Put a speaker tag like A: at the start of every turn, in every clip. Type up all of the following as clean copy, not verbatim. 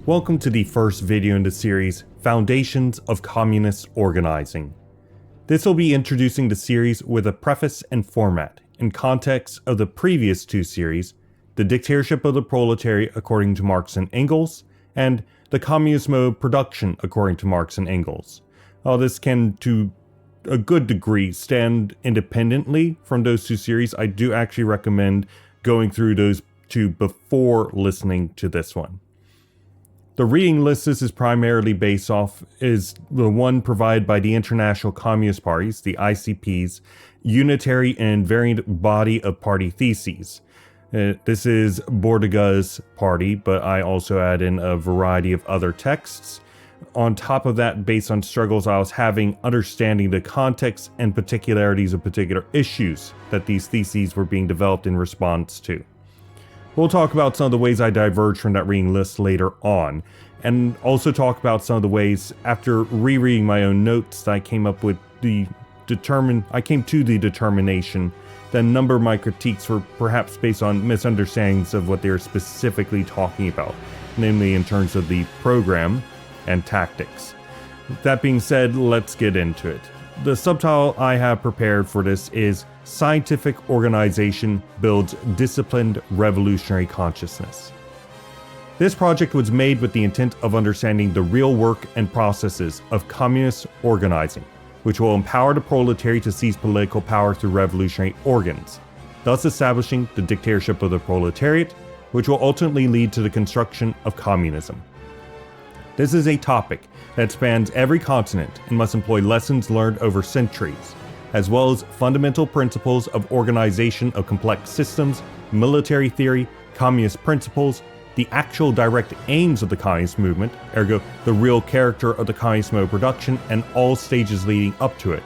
A: Welcome to the first video in the series, Foundations of Communist Organizing. This will be introducing the series with a preface and format, in context of the previous two series, The Dictatorship of the Proletariat according to Marx and Engels, and The Communist Mode of Production according to Marx and Engels. While this can, to a good degree, stand independently from those two series, I do actually recommend going through those two before listening to this one. The reading list this is primarily based off is the one provided by the International Communist Parties, the ICP's, Unitary and Invariant body of party theses. This is Bordiga's party, but I also add in a variety of other texts. On top of that, based on struggles I was having understanding the context and particularities of particular issues that these theses were being developed in response to. We'll talk about some of the ways I diverged from that reading list later on, and also talk about some of the ways, after rereading my own notes, that I came to the determination that a number of my critiques were perhaps based on misunderstandings of what they were specifically talking about, namely in terms of the program and tactics. That being said, let's get into it. The subtitle I have prepared for this is Scientific Organization Builds Disciplined Revolutionary Consciousness. This project was made with the intent of understanding the real work and processes of communist organizing, which will empower the proletariat to seize political power through revolutionary organs, thus establishing the dictatorship of the proletariat, which will ultimately lead to the construction of communism. This is a topic that spans every continent and must employ lessons learned over centuries, as well as fundamental principles of organization of complex systems, military theory, communist principles, the actual direct aims of the communist movement, ergo the real character of the communist mode of production and all stages leading up to it,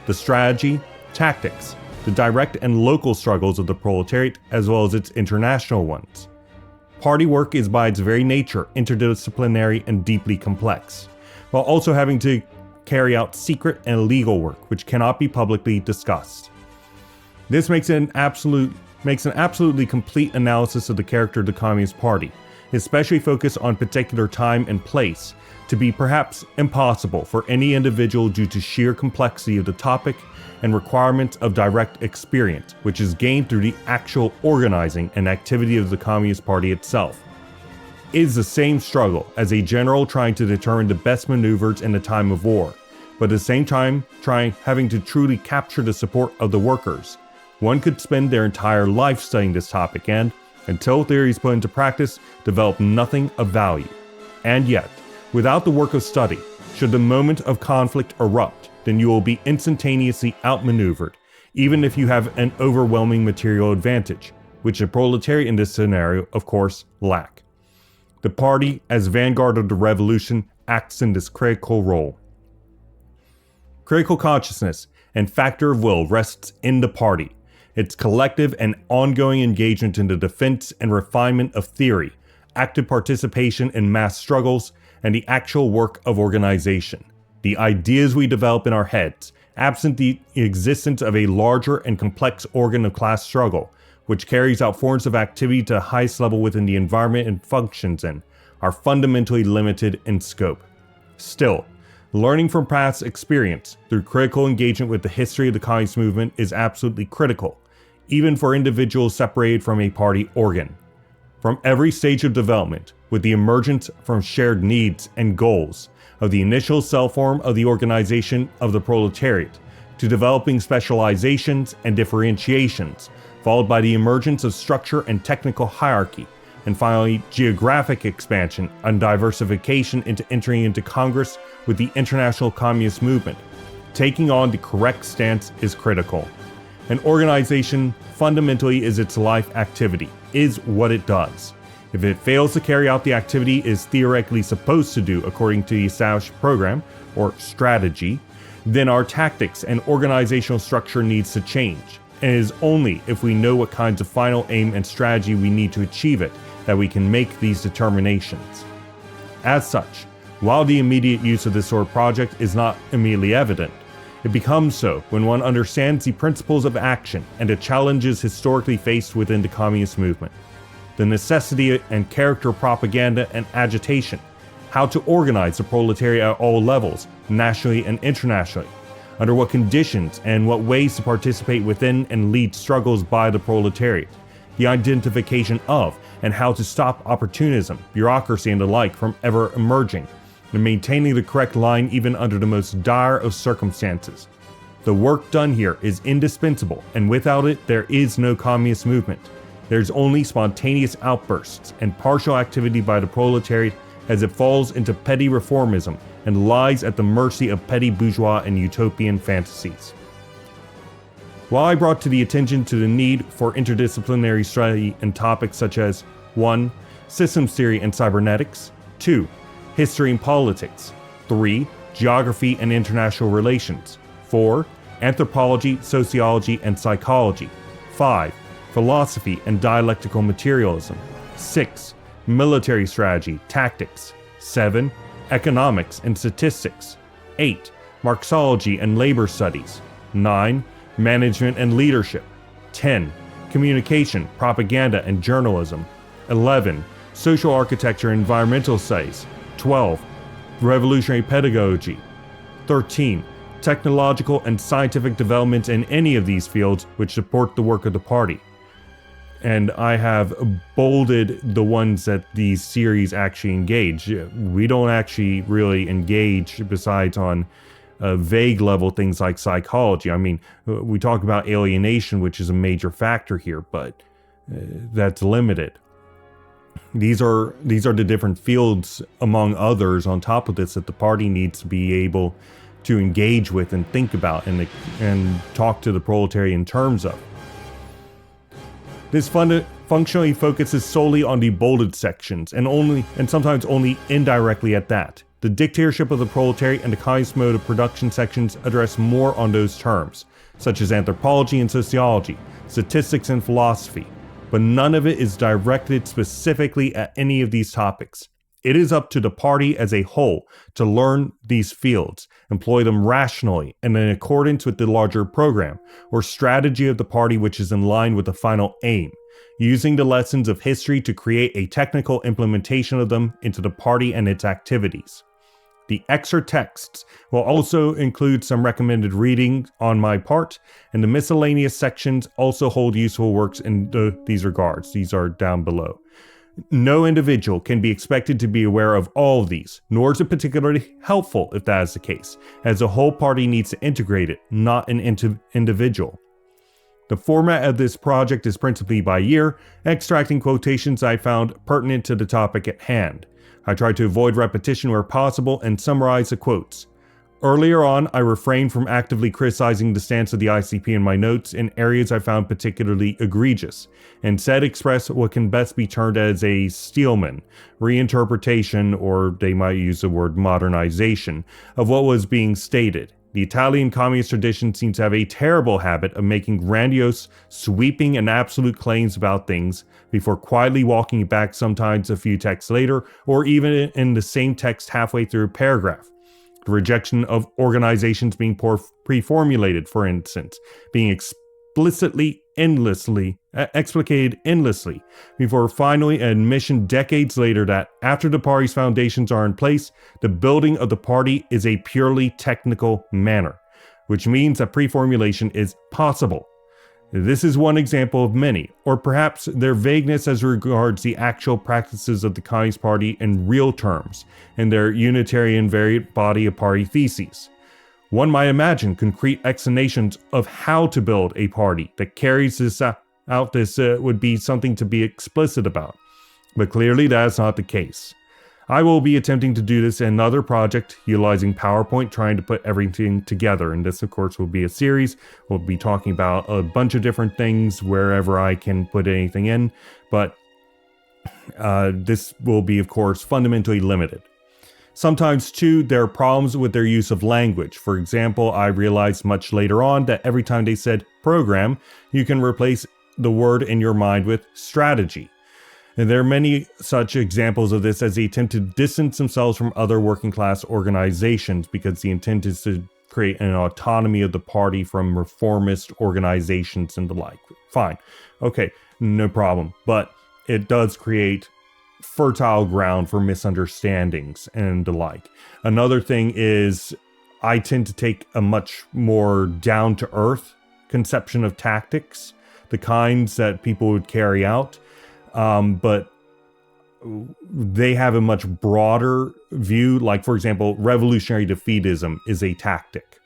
A: the strategy, tactics, the direct and local struggles of the proletariat as well as its international ones. Party work is by its very nature interdisciplinary and deeply complex, while also having to carry out secret and illegal work which cannot be publicly discussed. This makes an absolutely complete analysis of the character of the Communist Party, especially focused on particular time and place, to be perhaps impossible for any individual due to sheer complexity of the topic and requirements of direct experience, which is gained through the actual organizing and activity of the Communist Party itself. It is the same struggle as a general trying to determine the best maneuvers in a time of war, but at the same time having to truly capture the support of the workers. One could spend their entire life studying this topic and, until theory is put into practice, develop nothing of value. And yet, without the work of study, should the moment of conflict erupt, then you will be instantaneously outmaneuvered, even if you have an overwhelming material advantage, which the proletariat in this scenario, of course, lack. The party, as vanguard of the revolution, acts in this critical role. Critical consciousness and factor of will rests in the party, its collective and ongoing engagement in the defense and refinement of theory, active participation in mass struggles, and the actual work of organization. The ideas we develop in our heads, absent the existence of a larger and complex organ of class struggle, which carries out forms of activity to the highest level within the environment it functions in, are fundamentally limited in scope. Still, learning from past experience through critical engagement with the history of the communist movement is absolutely critical, even for individuals separated from a party organ. From every stage of development, with the emergence from shared needs and goals of the initial cell form of the organization of the proletariat, to developing specializations and differentiations, followed by the emergence of structure and technical hierarchy, and finally geographic expansion and diversification into entering into Congress with the international communist movement. Taking on the correct stance is critical. An organization fundamentally is its life activity, is what it does. If it fails to carry out the activity it is theoretically supposed to do according to the established program or strategy, then our tactics and organizational structure needs to change. And it is only if we know what kinds of final aim and strategy we need to achieve it that we can make these determinations. As such, while the immediate use of this sort of project is not immediately evident, it becomes so when one understands the principles of action and the challenges historically faced within the communist movement. the necessity and character of propaganda and agitation, how to organize the proletariat at all levels, nationally and internationally, under what conditions and what ways to participate within and lead struggles by the proletariat, the identification of and how to stop opportunism, bureaucracy, and the like from ever emerging, and maintaining the correct line even under the most dire of circumstances. The work done here is indispensable, and without it there is no communist movement. There's only spontaneous outbursts and partial activity by the proletariat as it falls into petty reformism and lies at the mercy of petty bourgeois and utopian fantasies. While I brought to the attention to the need for interdisciplinary study in topics such as 1. Systems theory and cybernetics, 2. History and politics, 3. Geography and international relations, 4. Anthropology, sociology, and psychology, 5. Philosophy and dialectical materialism, 6. Military strategy, tactics, 7. Economics and statistics, 8. Marxology and labor studies, 9. Management and leadership, 10. Communication, propaganda, and journalism, 11. Social architecture and environmental studies, 12. Revolutionary pedagogy, 13. Technological and scientific developments in any of these fields which support the work of the party. And I have bolded the ones that these series actually engage. We don't actually really engage besides on vague level things like psychology. I mean, we talk about alienation, which is a major factor here, but that's limited. These are the different fields, among others, on top of this, that the party needs to be able to engage with and think about and talk to the proletariat in terms of. This functionally focuses solely on the bolded sections, and sometimes only indirectly at that. The dictatorship of the proletariat and the communist mode of production sections address more on those terms, such as anthropology and sociology, statistics and philosophy, but none of it is directed specifically at any of these topics. It is up to the party as a whole to learn these fields, employ them rationally and in accordance with the larger program or strategy of the party which is in line with the final aim, using the lessons of history to create a technical implementation of them into the party and its activities. The extra texts will also include some recommended reading on my part, and the miscellaneous sections also hold useful works in these regards. These are down below. No individual can be expected to be aware of all of these, nor is it particularly helpful if that is the case, as the whole party needs to integrate it, not an individual. The format of this project is principally by year, extracting quotations I found pertinent to the topic at hand. I tried to avoid repetition where possible and summarize the quotes. Earlier on, I refrained from actively criticizing the stance of the ICP in my notes in areas I found particularly egregious, instead expressed what can best be termed as a Steelman reinterpretation, or they might use the word modernization, of what was being stated. The Italian communist tradition seems to have a terrible habit of making grandiose, sweeping, and absolute claims about things before quietly walking it back sometimes a few texts later, or even in the same text halfway through a paragraph. The rejection of organizations being pre-formulated, for instance, being explicated endlessly, before finally an admission decades later that after the party's foundations are in place, the building of the party is a purely technical manner, which means that pre-formulation is possible. This is one example of many, or perhaps their vagueness as regards the actual practices of the Communist Party in real terms, and their Unitary Invariant body of party theses. One might imagine concrete explanations of how to build a party that carries this out. This would be something to be explicit about, but clearly that is not the case. I will be attempting to do this in another project, utilizing PowerPoint, trying to put everything together. And this, of course, will be a series. We'll be talking about a bunch of different things wherever I can put anything in. But this will be, of course, fundamentally limited. Sometimes, too, there are problems with their use of language. For example, I realized much later on that every time they said program, you can replace the word in your mind with strategy. And there are many such examples of this as they attempt to distance themselves from other working class organizations because the intent is to create an autonomy of the party from reformist organizations and the like. Fine. Okay, no problem. But it does create fertile ground for misunderstandings and the like. Another thing is I tend to take a much more down-to-earth conception of tactics, the kinds that people would carry out, but they have a much broader view. Like, for example, revolutionary defeatism is a tactic.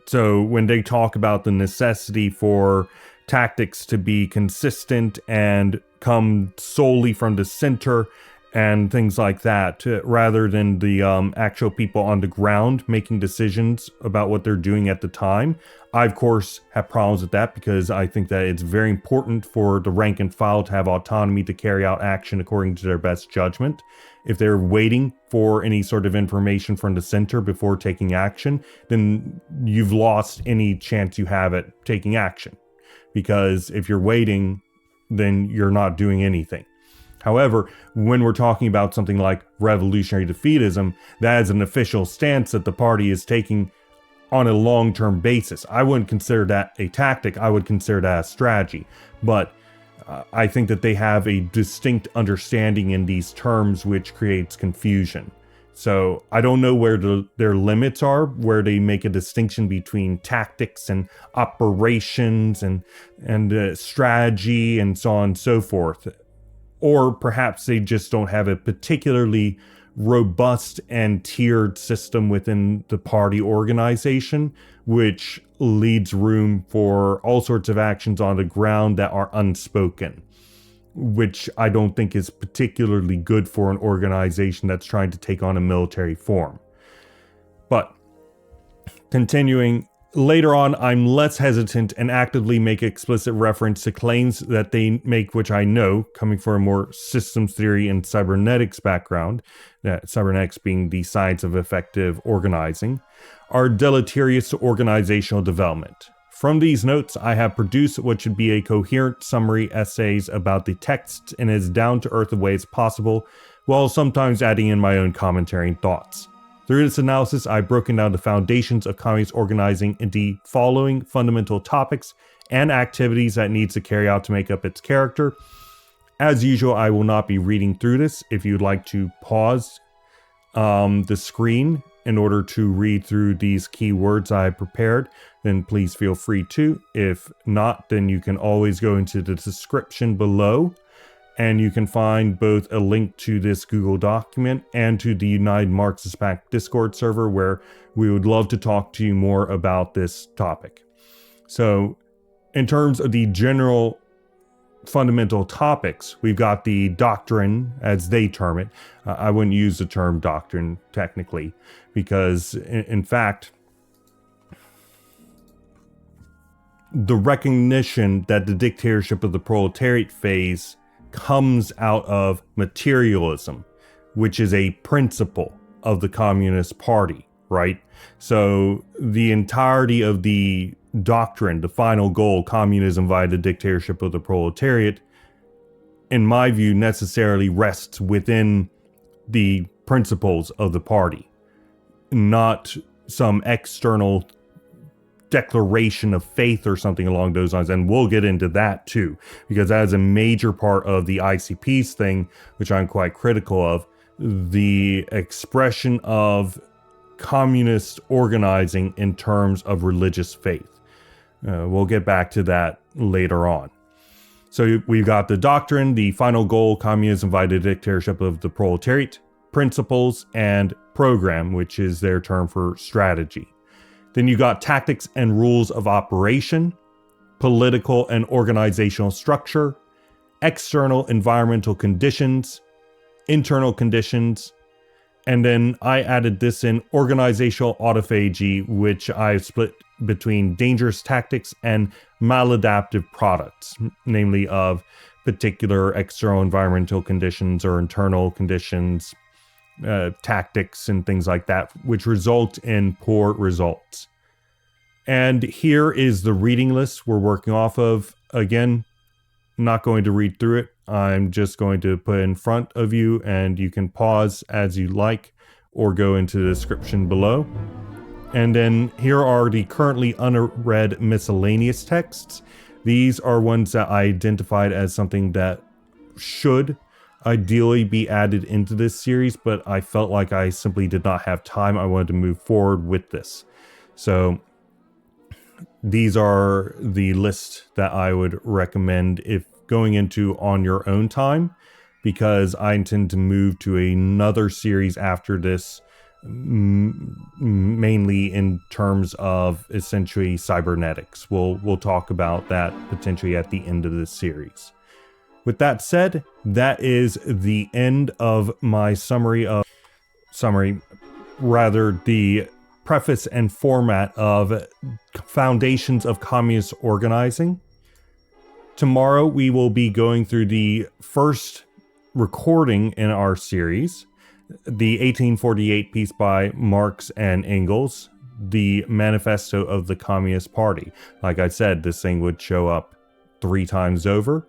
A: So when they talk about the necessity for tactics to be consistent and come solely from the center and things like that, rather than the actual people on the ground making decisions about what they're doing at the time. I, of course, have problems with that because I think that it's very important for the rank and file to have autonomy to carry out action according to their best judgment. If they're waiting for any sort of information from the center before taking action, then you've lost any chance you have at taking action. Because if you're waiting, then you're not doing anything. However, when we're talking about something like revolutionary defeatism, that is an official stance that the party is taking on a long-term basis. I wouldn't consider that a tactic, I would consider that a strategy. But I think that they have a distinct understanding in these terms which creates confusion. So I don't know where their limits are, where they make a distinction between tactics and operations and strategy and so on and so forth. Or perhaps they just don't have a particularly robust and tiered system within the party organization, which leaves room for all sorts of actions on the ground that are unspoken, which I don't think is particularly good for an organization that's trying to take on a military form. But continuing, later on, I'm less hesitant and actively make explicit reference to claims that they make, which I know, coming from a more systems theory and cybernetics background, that cybernetics being the science of effective organizing, are deleterious to organizational development. From these notes, I have produced what should be a coherent summary essays about the text in as down-to-earth a way as possible, while sometimes adding in my own commentary and thoughts. Through this analysis, I've broken down the foundations of communist organizing into the following fundamental topics and activities that it needs to carry out to make up its character. As usual, I will not be reading through this. If you'd like to pause the screen in order to read through these keywords I prepared, then please feel free to. If not, then you can always go into the description below, and you can find both a link to this Google document and to the United Marxist Pact Discord server, where we would love to talk to you more about this topic. So, in terms of the general fundamental topics, we've got the doctrine, as they term it. I wouldn't use the term doctrine technically, because in fact, the recognition that the dictatorship of the proletariat phase comes out of materialism, which is a principle of the Communist Party, right? So the entirety of the doctrine, the final goal, communism via the dictatorship of the proletariat, in my view, necessarily rests within the principles of the party, not some external declaration of faith or something along those lines. And we'll get into that too, because that is a major part of the ICP's thing, which I'm quite critical of, the expression of communist organizing in terms of religious faith. We'll get back to that later on. So we've got the doctrine, the final goal, communism via the dictatorship of the proletariat, principles, and program, which is their term for strategy. Then you got tactics and rules of operation, political and organizational structure, external environmental conditions, internal conditions, and then I added this in organizational autophagy, which I split between dangerous tactics and maladaptive products, namely of particular external environmental conditions or internal conditions, tactics and things like that, which result in poor results. And here is the reading list we're working off of. Again, I'm not going to read through it. I'm just going to put it in front of you, and you can pause as you like or go into the description below. And then here are the currently unread miscellaneous texts. These are ones that I identified as something that should ideally be added into this series, but I felt like I simply did not have time. I wanted to move forward with this. So these are the list that I would recommend if going into on your own time, because I intend to move to another series after this, mainly in terms of essentially cybernetics. We'll talk about that potentially at the end of this series. With that said, that is the end of my the preface and format of Foundations of Communist Organizing. Tomorrow we will be going through the first recording in our series, the 1848 piece by Marx and Engels, the Manifesto of the Communist Party. Like I said, this thing would show up 3 times over,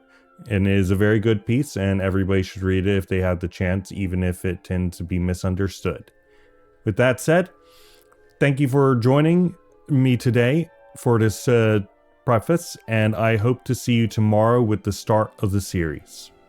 A: and it is a very good piece, and everybody should read it if they have the chance, even if it tends to be misunderstood. With that said, thank you for joining me today for this preface, and I hope to see you tomorrow with the start of the series.